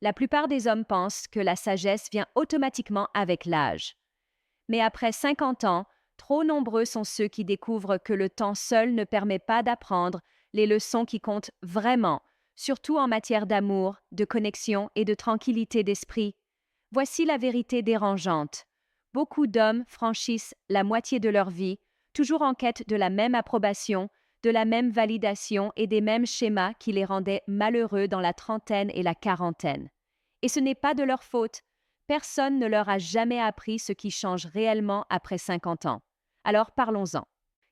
La plupart des hommes pensent que la sagesse vient automatiquement avec l'âge. Mais après 50 ans, trop nombreux sont ceux qui découvrent que le temps seul ne permet pas d'apprendre les leçons qui comptent vraiment, surtout en matière d'amour, de connexion et de tranquillité d'esprit. Voici la vérité dérangeante. Beaucoup d'hommes franchissent la moitié de leur vie, toujours en quête de la même approbation, de la même validation et des mêmes schémas qui les rendaient malheureux dans la trentaine et la quarantaine. Et ce n'est pas de leur faute. Personne ne leur a jamais appris ce qui change réellement après 50 ans. Alors parlons-en.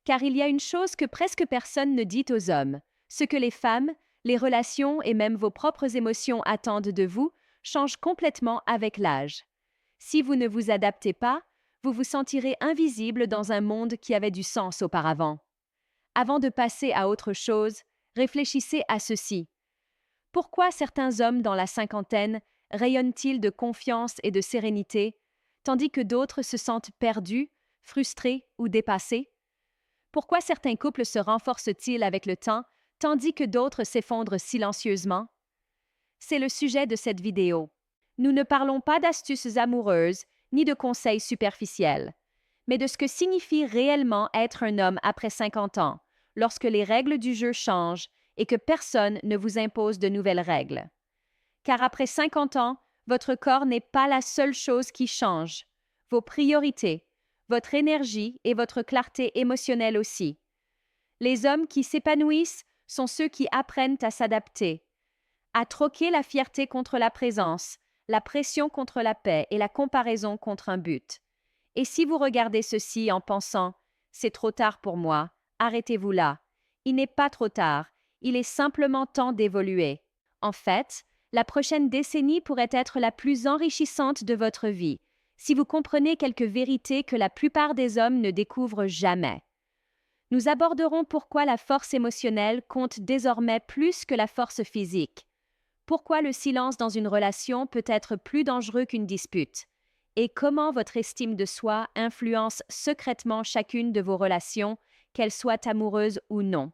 Car il y a une chose que presque personne ne dit aux hommes. Ce que les femmes, les relations et même vos propres émotions attendent de vous change complètement avec l'âge. Si vous ne vous adaptez pas, vous vous sentirez invisible dans un monde qui avait du sens auparavant. Avant de passer à autre chose, réfléchissez à ceci. Pourquoi certains hommes dans la cinquantaine rayonnent-ils de confiance et de sérénité, tandis que d'autres se sentent perdus, frustrés ou dépassés? Pourquoi certains couples se renforcent-ils avec le temps, tandis que d'autres s'effondrent silencieusement? C'est le sujet de cette vidéo. Nous ne parlons pas d'astuces amoureuses ni de conseils superficiels, mais de ce que signifie réellement être un homme après 50 ans, lorsque les règles du jeu changent et que personne ne vous impose de nouvelles règles. Car après 50 ans, votre corps n'est pas la seule chose qui change. Vos priorités, votre énergie et votre clarté émotionnelle aussi. Les hommes qui s'épanouissent sont ceux qui apprennent à s'adapter, à troquer la fierté contre la présence, la pression contre la paix et la comparaison contre un but. Et si vous regardez ceci en pensant « c'est trop tard pour moi », arrêtez-vous là. Il n'est pas trop tard, il est simplement temps d'évoluer. En fait, la prochaine décennie pourrait être la plus enrichissante de votre vie, si vous comprenez quelques vérités que la plupart des hommes ne découvrent jamais. Nous aborderons pourquoi la force émotionnelle compte désormais plus que la force physique, pourquoi le silence dans une relation peut être plus dangereux qu'une dispute, et comment votre estime de soi influence secrètement chacune de vos relations, qu'elles soient amoureuses ou non.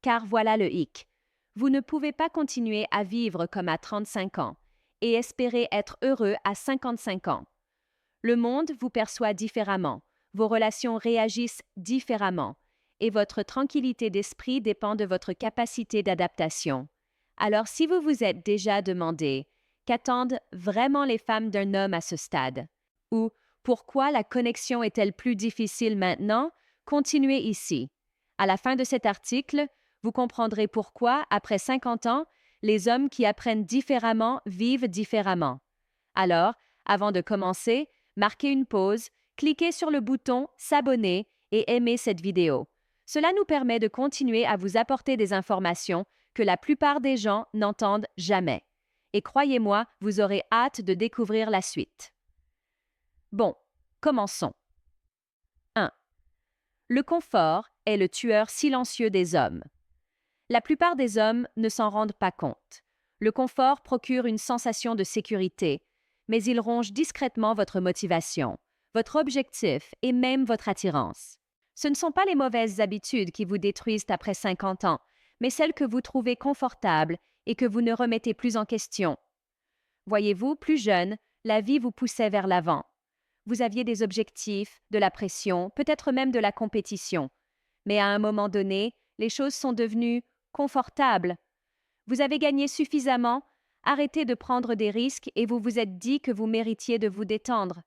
Car voilà le hic. Vous ne pouvez pas continuer à vivre comme à 35 ans et espérer être heureux à 55 ans. Le monde vous perçoit différemment, vos relations réagissent différemment, et votre tranquillité d'esprit dépend de votre capacité d'adaptation. Alors si vous vous êtes déjà demandé qu'attendent vraiment les femmes d'un homme à ce stade, ou pourquoi la connexion est-elle plus difficile maintenant, continuez ici. À la fin de cet article, vous comprendrez pourquoi, après 50 ans, les hommes qui apprennent différemment vivent différemment. Alors, avant de commencer, marquez une pause, cliquez sur le bouton S'abonner et aimez cette vidéo. Cela nous permet de continuer à vous apporter des informations que la plupart des gens n'entendent jamais. Et croyez-moi, vous aurez hâte de découvrir la suite. Bon, commençons. 1. Le confort est le tueur silencieux des hommes. La plupart des hommes ne s'en rendent pas compte. Le confort procure une sensation de sécurité, mais il ronge discrètement votre motivation, votre objectif et même votre attirance. Ce ne sont pas les mauvaises habitudes qui vous détruisent après 50 ans, mais celles que vous trouvez confortables et que vous ne remettez plus en question. Voyez-vous, plus jeune, la vie vous poussait vers l'avant. Vous aviez des objectifs, de la pression, peut-être même de la compétition. Mais à un moment donné, les choses sont devenues confortables. Vous avez gagné suffisamment, arrêtez de prendre des risques et vous vous êtes dit que vous méritiez de vous détendre.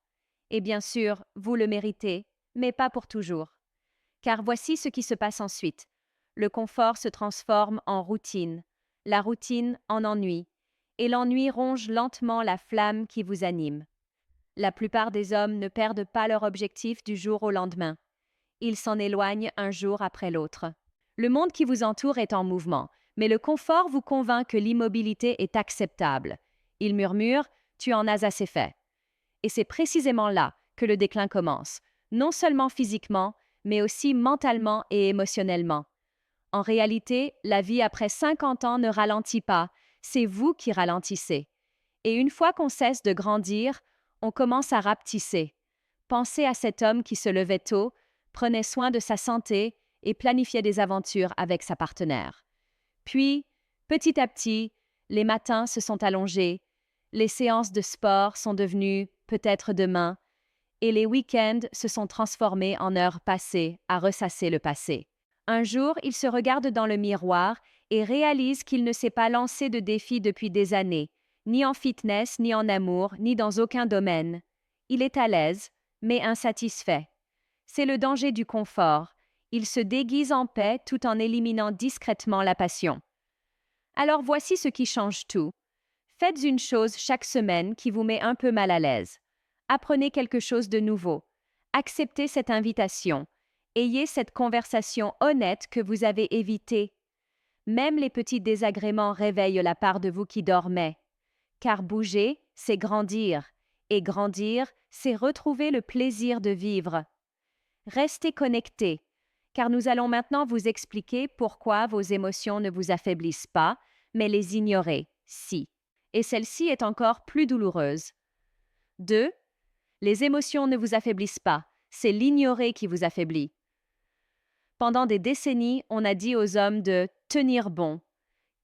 Et bien sûr, vous le méritez, mais pas pour toujours. Car voici ce qui se passe ensuite. Le confort se transforme en routine, la routine en ennui, et l'ennui ronge lentement la flamme qui vous anime. La plupart des hommes ne perdent pas leur objectif du jour au lendemain. Ils s'en éloignent un jour après l'autre. Le monde qui vous entoure est en mouvement, mais le confort vous convainc que l'immobilité est acceptable. Il murmure « tu en as assez fait ». Et c'est précisément là que le déclin commence, non seulement physiquement, mais aussi mentalement et émotionnellement. En réalité, la vie après 50 ans ne ralentit pas, c'est vous qui ralentissez. Et une fois qu'on cesse de grandir, on commence à rapetisser. Pensez à cet homme qui se levait tôt, prenait soin de sa santé et planifiait des aventures avec sa partenaire. Puis, petit à petit, les matins se sont allongés, Les séances de sport sont devenues peut-être demain, et les week-ends se sont transformés en heures passées à ressasser le passé. Un jour, il se regarde dans le miroir et réalise qu'il ne s'est pas lancé de défi depuis des années, ni en fitness, ni en amour, ni dans aucun domaine. Il est à l'aise, mais insatisfait. C'est le danger du confort. Il se déguise en paix tout en éliminant discrètement la passion. Alors voici ce qui change tout. Faites une chose chaque semaine qui vous met un peu mal à l'aise. Apprenez quelque chose de nouveau. Acceptez cette invitation. Ayez cette conversation honnête que vous avez évitée. Même les petits désagréments réveillent la part de vous qui dormait. Car bouger, c'est grandir. Et grandir, c'est retrouver le plaisir de vivre. Restez connectés, car nous allons maintenant vous expliquer pourquoi vos émotions ne vous affaiblissent pas, mais les ignorer, si. Et celle-ci est encore plus douloureuse. 2. Les émotions ne vous affaiblissent pas, c'est l'ignorer qui vous affaiblit. Pendant des décennies, on a dit aux hommes de tenir bon,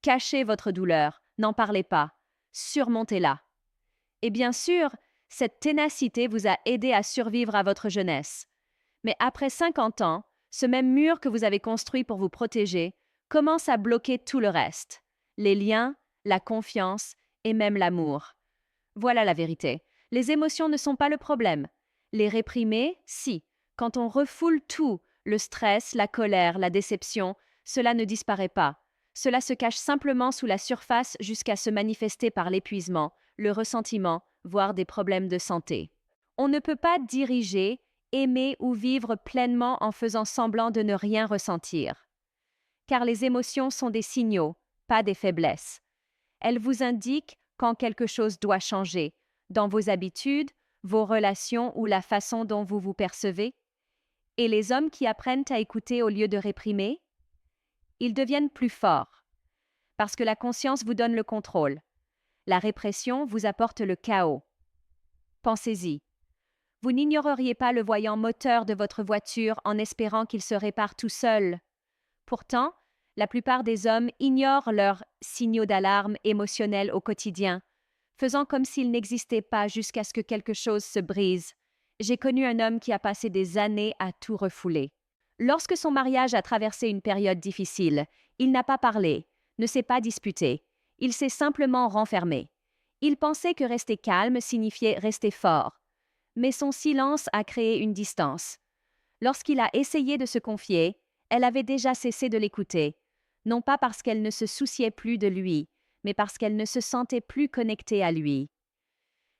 cachez votre douleur, n'en parlez pas, surmontez-la. Et bien sûr, cette ténacité vous a aidé à survivre à votre jeunesse. Mais après 50 ans, ce même mur que vous avez construit pour vous protéger commence à bloquer tout le reste. Les liens, la confiance et même l'amour. Voilà la vérité. Les émotions ne sont pas le problème. Les réprimer, si. Quand on refoule tout, le stress, la colère, la déception, cela ne disparaît pas. Cela se cache simplement sous la surface jusqu'à se manifester par l'épuisement, le ressentiment, voire des problèmes de santé. On ne peut pas diriger, aimer ou vivre pleinement en faisant semblant de ne rien ressentir. Car les émotions sont des signaux, pas des faiblesses. Elles vous indiquent quand quelque chose doit changer, dans vos habitudes, vos relations ou la façon dont vous vous percevez. Et les hommes qui apprennent à écouter au lieu de réprimer, ils deviennent plus forts. Parce que la conscience vous donne le contrôle. La répression vous apporte le chaos. Pensez-y. Vous n'ignoreriez pas le voyant moteur de votre voiture en espérant qu'il se répare tout seul. Pourtant, la plupart des hommes ignorent leurs signaux d'alarme émotionnels au quotidien, faisant comme s'ils n'existaient pas jusqu'à ce que quelque chose se brise. J'ai connu un homme qui a passé des années à tout refouler. Lorsque son mariage a traversé une période difficile, il n'a pas parlé, ne s'est pas disputé. Il s'est simplement renfermé. Il pensait que rester calme signifiait rester fort. Mais son silence a créé une distance. Lorsqu'il a essayé de se confier, elle avait déjà cessé de l'écouter, non pas parce qu'elle ne se souciait plus de lui, mais parce qu'elle ne se sentait plus connectée à lui.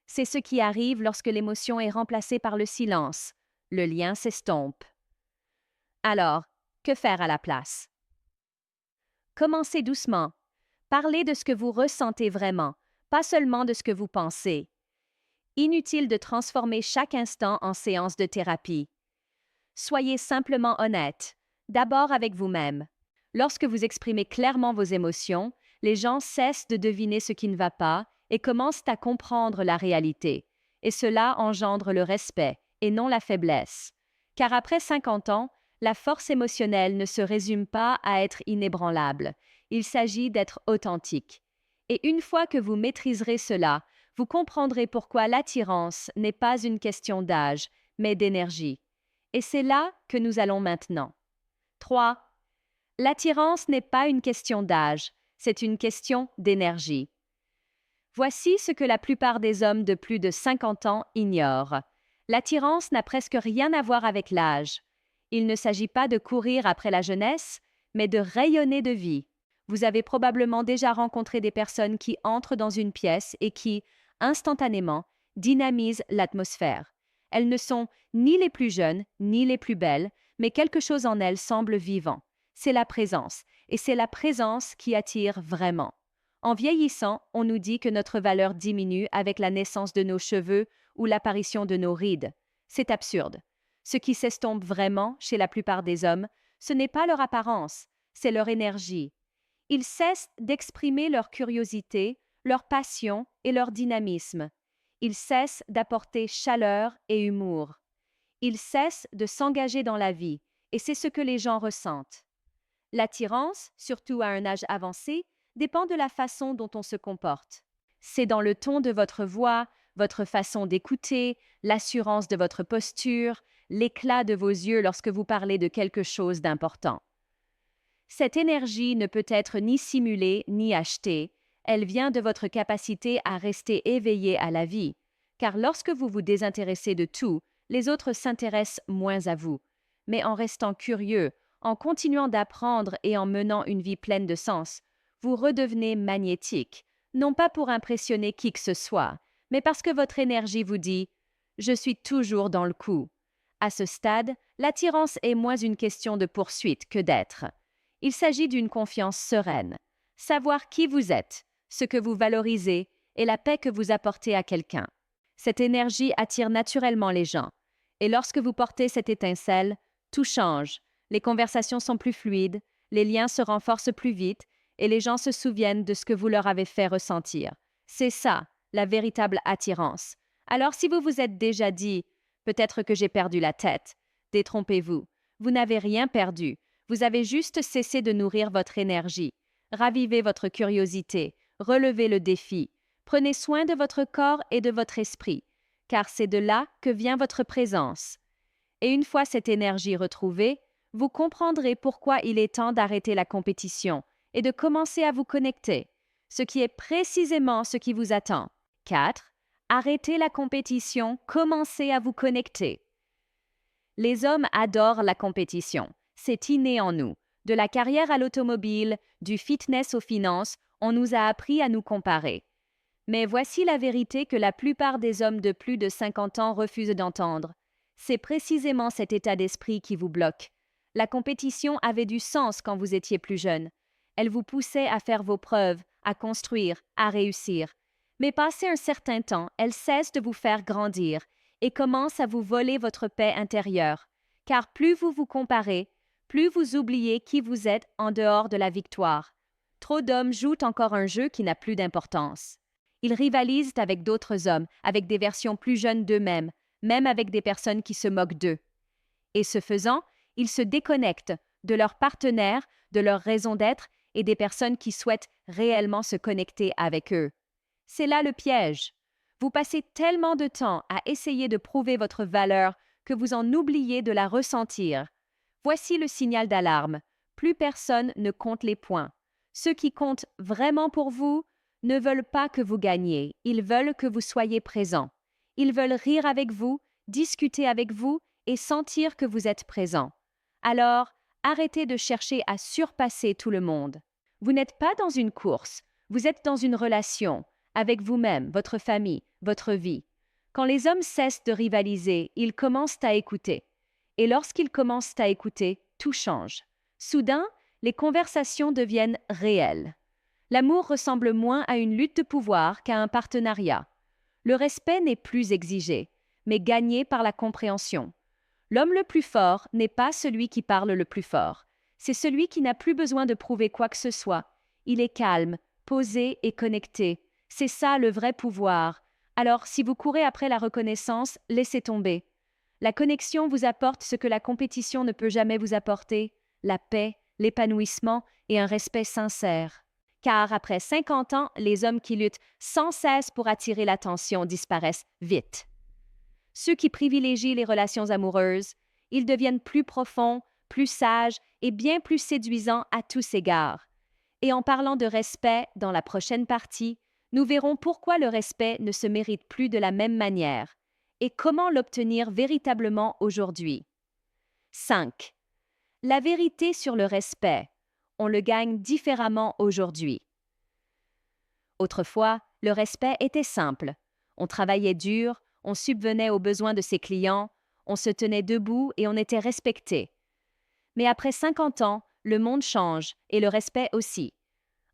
C'est ce qui arrive lorsque l'émotion est remplacée par le silence. Le lien s'estompe. Alors, que faire à la place? Commencez doucement. Parlez de ce que vous ressentez vraiment, pas seulement de ce que vous pensez. Inutile de transformer chaque instant en séance de thérapie. Soyez simplement honnête, d'abord avec vous-même. Lorsque vous exprimez clairement vos émotions, les gens cessent de deviner ce qui ne va pas et commencent à comprendre la réalité. Et cela engendre le respect et non la faiblesse. Car après 50 ans, la force émotionnelle ne se résume pas à être inébranlable. Il s'agit d'être authentique. Et une fois que vous maîtriserez cela, vous comprendrez pourquoi l'attirance n'est pas une question d'âge, mais d'énergie. Et c'est là que nous allons maintenant. 3. L'attirance n'est pas une question d'âge, c'est une question d'énergie. Voici ce que la plupart des hommes de plus de 50 ans ignorent. L'attirance n'a presque rien à voir avec l'âge. Il ne s'agit pas de courir après la jeunesse, mais de rayonner de vie. Vous avez probablement déjà rencontré des personnes qui entrent dans une pièce et qui, instantanément, dynamisent l'atmosphère. Elles ne sont ni les plus jeunes, ni les plus belles, mais quelque chose en elles semble vivant. C'est la présence, et c'est la présence qui attire vraiment. En vieillissant, on nous dit que notre valeur diminue avec la naissance de nos cheveux ou l'apparition de nos rides. C'est absurde. Ce qui s'estompe vraiment chez la plupart des hommes, ce n'est pas leur apparence, c'est leur énergie. Ils cessent d'exprimer leur curiosité, leur passion et leur dynamisme. Ils cessent d'apporter chaleur et humour. Ils cessent de s'engager dans la vie, et c'est ce que les gens ressentent. L'attirance, surtout à un âge avancé, dépend de la façon dont on se comporte. C'est dans le ton de votre voix, votre façon d'écouter, l'assurance de votre posture, l'éclat de vos yeux lorsque vous parlez de quelque chose d'important. Cette énergie ne peut être ni simulée ni achetée, elle vient de votre capacité à rester éveillé à la vie, car lorsque vous vous désintéressez de tout, les autres s'intéressent moins à vous. Mais en restant curieux, en continuant d'apprendre et en menant une vie pleine de sens, vous redevenez magnétique, non pas pour impressionner qui que ce soit, mais parce que votre énergie vous dit « Je suis toujours dans le coup ». À ce stade, l'attirance est moins une question de poursuite que d'être. Il s'agit d'une confiance sereine, savoir qui vous êtes, ce que vous valorisez et la paix que vous apportez à quelqu'un. Cette énergie attire naturellement les gens. Et lorsque vous portez cette étincelle, tout change. Les conversations sont plus fluides, les liens se renforcent plus vite et les gens se souviennent de ce que vous leur avez fait ressentir. C'est ça, la véritable attirance. Alors si vous vous êtes déjà dit « Peut-être que j'ai perdu la tête », détrompez-vous. Vous n'avez rien perdu. Vous avez juste cessé de nourrir votre énergie. Ravivez votre curiosité, relevez le défi. Prenez soin de votre corps et de votre esprit, car c'est de là que vient votre présence. Et une fois cette énergie retrouvée, vous comprendrez pourquoi il est temps d'arrêter la compétition et de commencer à vous connecter, ce qui est précisément ce qui vous attend. 4. Arrêtez la compétition, commencez à vous connecter. Les hommes adorent la compétition. C'est inné en nous. De la carrière à l'automobile, du fitness aux finances, on nous a appris à nous comparer. Mais voici la vérité que la plupart des hommes de plus de 50 ans refusent d'entendre. C'est précisément cet état d'esprit qui vous bloque. La compétition avait du sens quand vous étiez plus jeune. Elle vous poussait à faire vos preuves, à construire, à réussir. Mais passé un certain temps, elle cesse de vous faire grandir et commence à vous voler votre paix intérieure. Car plus vous vous comparez, plus vous oubliez qui vous êtes en dehors de la victoire. Trop d'hommes jouent encore un jeu qui n'a plus d'importance. Ils rivalisent avec d'autres hommes, avec des versions plus jeunes d'eux-mêmes, même avec des personnes qui se moquent d'eux. Et ce faisant, ils se déconnectent de leurs partenaires, de leur raison d'être et des personnes qui souhaitent réellement se connecter avec eux. C'est là le piège. Vous passez tellement de temps à essayer de prouver votre valeur que vous en oubliez de la ressentir. Voici le signal d'alarme. Plus personne ne compte les points. Ceux qui comptent vraiment pour vous ne veulent pas que vous gagniez, ils veulent que vous soyez présent. Ils veulent rire avec vous, discuter avec vous et sentir que vous êtes présent. Alors, arrêtez de chercher à surpasser tout le monde. Vous n'êtes pas dans une course, vous êtes dans une relation, avec vous-même, votre famille, votre vie. Quand les hommes cessent de rivaliser, ils commencent à écouter. Et lorsqu'ils commencent à écouter, tout change. Soudain, les conversations deviennent réelles. L'amour ressemble moins à une lutte de pouvoir qu'à un partenariat. Le respect n'est plus exigé, mais gagné par la compréhension. L'homme le plus fort n'est pas celui qui parle le plus fort. C'est celui qui n'a plus besoin de prouver quoi que ce soit. Il est calme, posé et connecté. C'est ça le vrai pouvoir. Alors, si vous courez après la reconnaissance, laissez tomber. La connexion vous apporte ce que la compétition ne peut jamais vous apporter, la paix, l'épanouissement et un respect sincère. Car après 50 ans, les hommes qui luttent sans cesse pour attirer l'attention disparaissent vite. Ceux qui privilégient les relations amoureuses, ils deviennent plus profonds, plus sages et bien plus séduisants à tous égards. Et en parlant de respect, dans la prochaine partie, nous verrons pourquoi le respect ne se mérite plus de la même manière et comment l'obtenir véritablement aujourd'hui. 5. La vérité sur le respect. On le gagne différemment aujourd'hui. Autrefois, le respect était simple. On travaillait dur, on subvenait aux besoins de ses clients, on se tenait debout et on était respecté. Mais après 50 ans, le monde change et le respect aussi.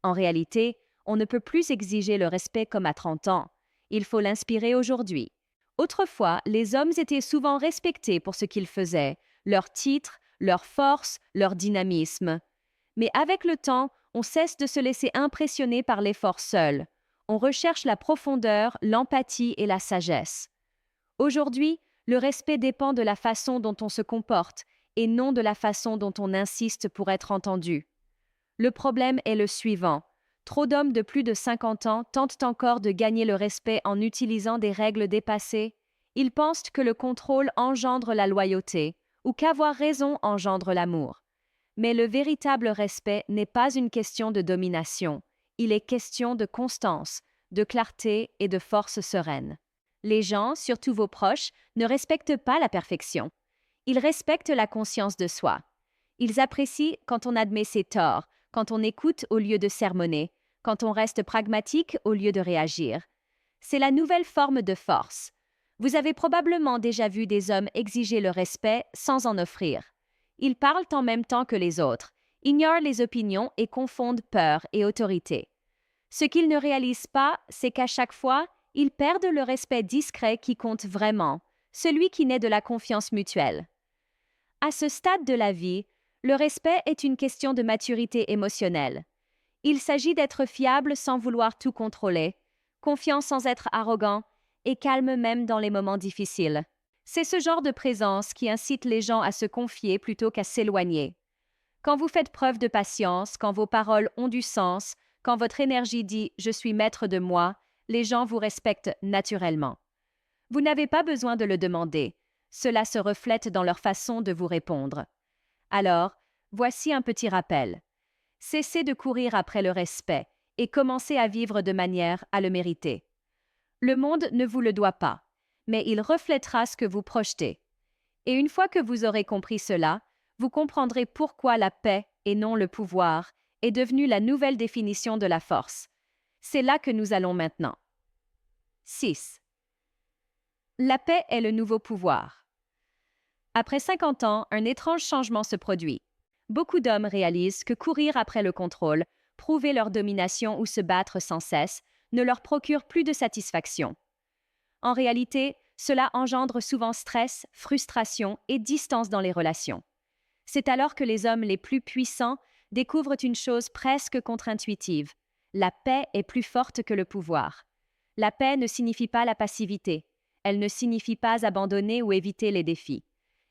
En réalité, on ne peut plus exiger le respect comme à 30 ans. Il faut l'inspirer aujourd'hui. Autrefois, les hommes étaient souvent respectés pour ce qu'ils faisaient, leur titre, leur force, leur dynamisme. Mais avec le temps, on cesse de se laisser impressionner par l'effort seul. On recherche la profondeur, l'empathie et la sagesse. Aujourd'hui, le respect dépend de la façon dont on se comporte et non de la façon dont on insiste pour être entendu. Le problème est le suivant. Trop d'hommes de plus de 50 ans tentent encore de gagner le respect en utilisant des règles dépassées. Ils pensent que le contrôle engendre la loyauté ou qu'avoir raison engendre l'amour. Mais le véritable respect n'est pas une question de domination. Il est question de constance, de clarté et de force sereine. Les gens, surtout vos proches, ne respectent pas la perfection. Ils respectent la conscience de soi. Ils apprécient quand on admet ses torts, quand on écoute au lieu de sermonner, quand on reste pragmatique au lieu de réagir. C'est la nouvelle forme de force. Vous avez probablement déjà vu des hommes exiger le respect sans en offrir. Ils parlent en même temps que les autres, ignorent les opinions et confondent peur et autorité. Ce qu'ils ne réalisent pas, c'est qu'à chaque fois, ils perdent le respect discret qui compte vraiment, celui qui naît de la confiance mutuelle. À ce stade de la vie, le respect est une question de maturité émotionnelle. Il s'agit d'être fiable sans vouloir tout contrôler, confiant sans être arrogant et calme même dans les moments difficiles. C'est ce genre de présence qui incite les gens à se confier plutôt qu'à s'éloigner. Quand vous faites preuve de patience, quand vos paroles ont du sens, quand votre énergie dit « je suis maître de moi », les gens vous respectent naturellement. Vous n'avez pas besoin de le demander. Cela se reflète dans leur façon de vous répondre. Alors, voici un petit rappel. Cessez de courir après le respect et commencez à vivre de manière à le mériter. Le monde ne vous le doit pas, mais il reflètera ce que vous projetez. Et une fois que vous aurez compris cela, vous comprendrez pourquoi la paix, et non le pouvoir, est devenue la nouvelle définition de la force. C'est là que nous allons maintenant. 6. La paix est le nouveau pouvoir. Après 50 ans, un étrange changement se produit. Beaucoup d'hommes réalisent que courir après le contrôle, prouver leur domination ou se battre sans cesse ne leur procure plus de satisfaction. En réalité, cela engendre souvent stress, frustration et distance dans les relations. C'est alors que les hommes les plus puissants découvrent une chose presque contre-intuitive. La paix est plus forte que le pouvoir. La paix ne signifie pas la passivité. Elle ne signifie pas abandonner ou éviter les défis.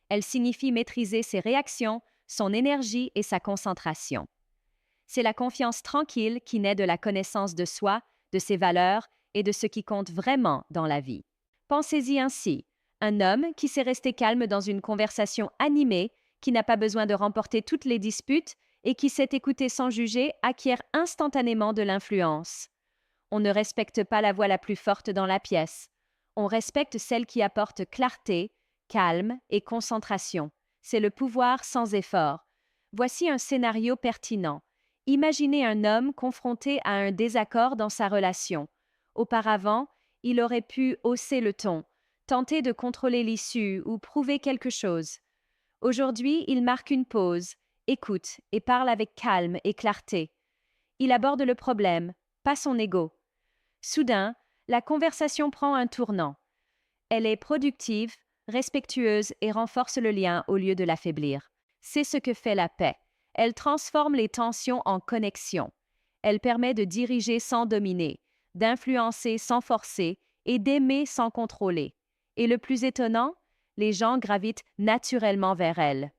Elle signifie maîtriser ses réactions, son énergie et sa concentration. C'est la confiance tranquille qui naît de la connaissance de soi, de ses valeurs et de ce qui compte vraiment dans la vie. Pensez-y ainsi. Un homme qui sait rester calme dans une conversation animée, qui n'a pas besoin de remporter toutes les disputes et qui sait écouter sans juger acquiert instantanément de l'influence. On ne respecte pas la voix la plus forte dans la pièce. On respecte celle qui apporte clarté, calme et concentration. C'est le pouvoir sans effort. Voici un scénario pertinent. Imaginez un homme confronté à un désaccord dans sa relation. Auparavant, il aurait pu hausser le ton, tenter de contrôler l'issue ou prouver quelque chose. Aujourd'hui, il marque une pause, écoute et parle avec calme et clarté. Il aborde le problème, pas son ego. Soudain, la conversation prend un tournant. Elle est productive, respectueuse et renforce le lien au lieu de l'affaiblir. C'est ce que fait la paix. Elle transforme les tensions en connexion. Elle permet de diriger sans dominer, d'influencer sans forcer et d'aimer sans contrôler. Et le plus étonnant, les gens gravitent naturellement vers elle.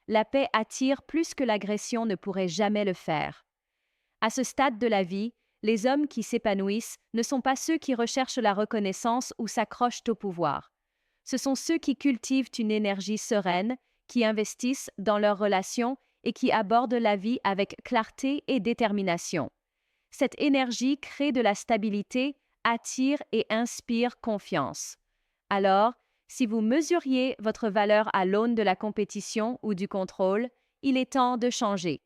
La paix attire plus que l'agression ne pourrait jamais le faire. À ce stade de la vie, les hommes qui s'épanouissent ne sont pas ceux qui recherchent la reconnaissance ou s'accrochent au pouvoir. Ce sont ceux qui cultivent une énergie sereine, qui investissent dans leurs relations et qui abordent la vie avec clarté et détermination. Cette énergie crée de la stabilité, attire et inspire confiance. Alors, si vous mesuriez votre valeur à l'aune de la compétition ou du contrôle, il est temps de changer.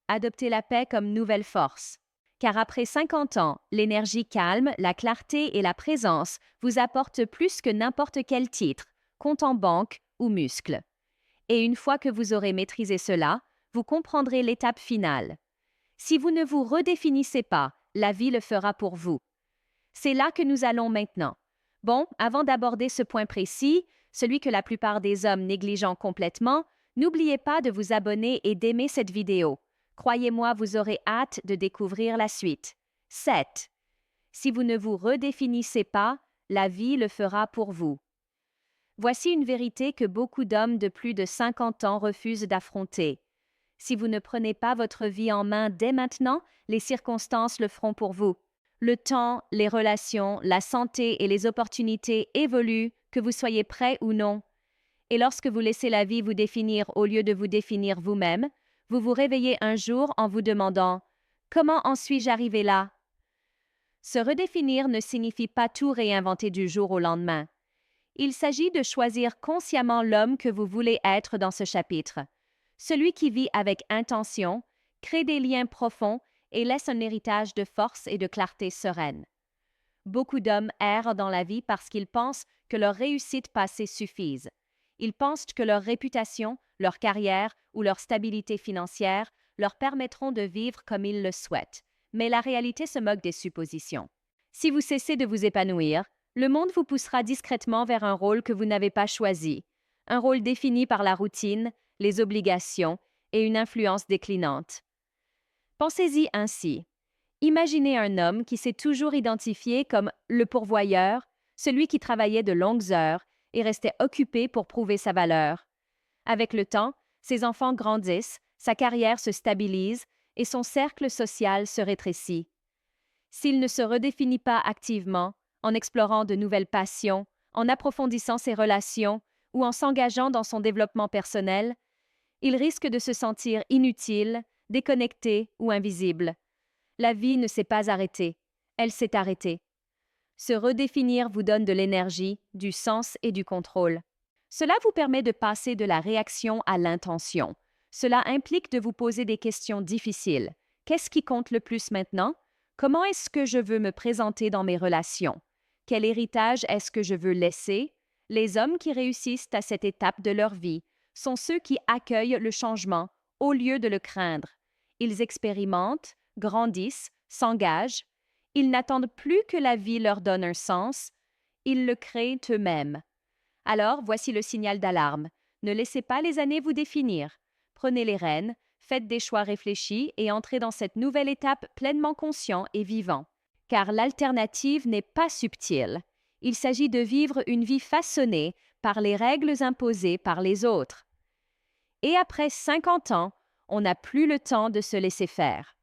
Adoptez la paix comme nouvelle force. Car après 50 ans, l'énergie calme, la clarté et la présence vous apportent plus que n'importe quel titre, compte en banque ou muscle. Et une fois que vous aurez maîtrisé cela, vous comprendrez l'étape finale. Si vous ne vous redéfinissez pas, la vie le fera pour vous. C'est là que nous allons maintenant. Bon, avant d'aborder ce point précis, celui que la plupart des hommes négligent complètement, n'oubliez pas de vous abonner et d'aimer cette vidéo. Croyez-moi, vous aurez hâte de découvrir la suite. 7. Si vous ne vous redéfinissez pas, la vie le fera pour vous. Voici une vérité que beaucoup d'hommes de plus de 50 ans refusent d'affronter. Si vous ne prenez pas votre vie en main dès maintenant, les circonstances le feront pour vous. Le temps, les relations, la santé et les opportunités évoluent, que vous soyez prêt ou non. Et lorsque vous laissez la vie vous définir au lieu de vous définir vous-même, vous vous réveillez un jour en vous demandant « Comment en suis-je arrivé là ?» Se redéfinir ne signifie pas tout réinventer du jour au lendemain. Il s'agit de choisir consciemment l'homme que vous voulez être dans ce chapitre. Celui qui vit avec intention, crée des liens profonds et laisse un héritage de force et de clarté sereine. Beaucoup d'hommes errent dans la vie parce qu'ils pensent que leur réussite passée suffisent. Ils pensent que leur réputation, leur carrière ou leur stabilité financière leur permettront de vivre comme ils le souhaitent. Mais la réalité se moque des suppositions. Si vous cessez de vous épanouir, le monde vous poussera discrètement vers un rôle que vous n'avez pas choisi, un rôle défini par la routine, les obligations et une influence déclinante. Pensez-y ainsi. Imaginez un homme qui s'est toujours identifié comme le pourvoyeur, celui qui travaillait de longues heures et restait occupé pour prouver sa valeur. Avec le temps, ses enfants grandissent, sa carrière se stabilise et son cercle social se rétrécit. S'il ne se redéfinit pas activement, en explorant de nouvelles passions, en approfondissant ses relations ou en s'engageant dans son développement personnel, il risque de se sentir inutile, déconnecté ou invisible. La vie ne s'est pas arrêtée, elle s'est arrêtée. Se redéfinir vous donne de l'énergie, du sens et du contrôle. Cela vous permet de passer de la réaction à l'intention. Cela implique de vous poser des questions difficiles. Qu'est-ce qui compte le plus maintenant? Comment est-ce que je veux me présenter dans mes relations? Quel héritage est-ce que je veux laisser? Les hommes qui réussissent à cette étape de leur vie sont ceux qui accueillent le changement au lieu de le craindre. Ils expérimentent, grandissent, s'engagent. Ils n'attendent plus que la vie leur donne un sens. Ils le créent eux-mêmes. Alors, voici le signal d'alarme. Ne laissez pas les années vous définir. Prenez les rênes, faites des choix réfléchis et entrez dans cette nouvelle étape pleinement conscient et vivant. Car l'alternative n'est pas subtile. Il s'agit de vivre une vie façonnée par les règles imposées par les autres. Et après 50 ans, on n'a plus le temps de se laisser faire.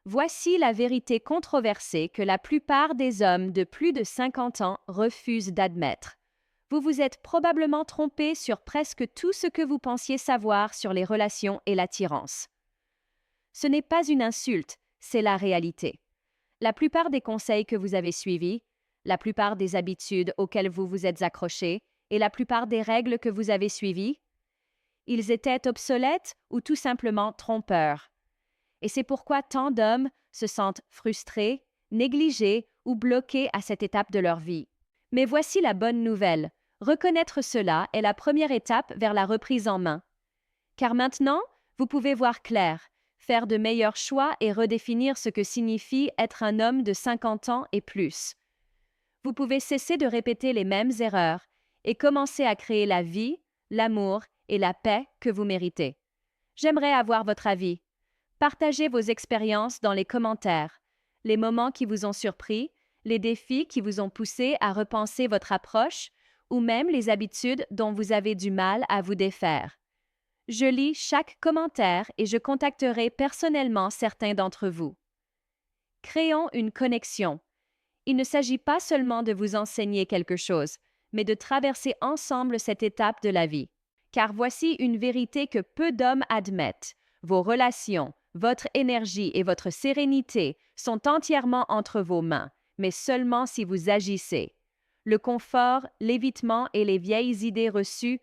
Voici la vérité controversée que la plupart des hommes de plus de 50 ans refusent d'admettre. Vous vous êtes probablement trompé sur presque tout ce que vous pensiez savoir sur les relations et l'attirance. Ce n'est pas une insulte, c'est la réalité. La plupart des conseils que vous avez suivis, la plupart des habitudes auxquelles vous vous êtes accrochés et la plupart des règles que vous avez suivies, ils étaient obsolètes ou tout simplement trompeurs. Et c'est pourquoi tant d'hommes se sentent frustrés, négligés ou bloqués à cette étape de leur vie. Mais voici la bonne nouvelle. Reconnaître cela est la première étape vers la reprise en main. Car maintenant, vous pouvez voir clair, faire de meilleurs choix et redéfinir ce que signifie être un homme de 50 ans et plus. Vous pouvez cesser de répéter les mêmes erreurs et commencer à créer la vie, l'amour et la paix que vous méritez. J'aimerais avoir votre avis. Partagez vos expériences dans les commentaires, les moments qui vous ont surpris, les défis qui vous ont poussé à repenser votre approche ou même les habitudes dont vous avez du mal à vous défaire. Je lis chaque commentaire et je contacterai personnellement certains d'entre vous. Créons une connexion. Il ne s'agit pas seulement de vous enseigner quelque chose, mais de traverser ensemble cette étape de la vie. Car voici une vérité que peu d'hommes admettent. Vos relations, votre énergie et votre sérénité sont entièrement entre vos mains, mais seulement si vous agissez. Le confort, l'évitement et les vieilles idées reçues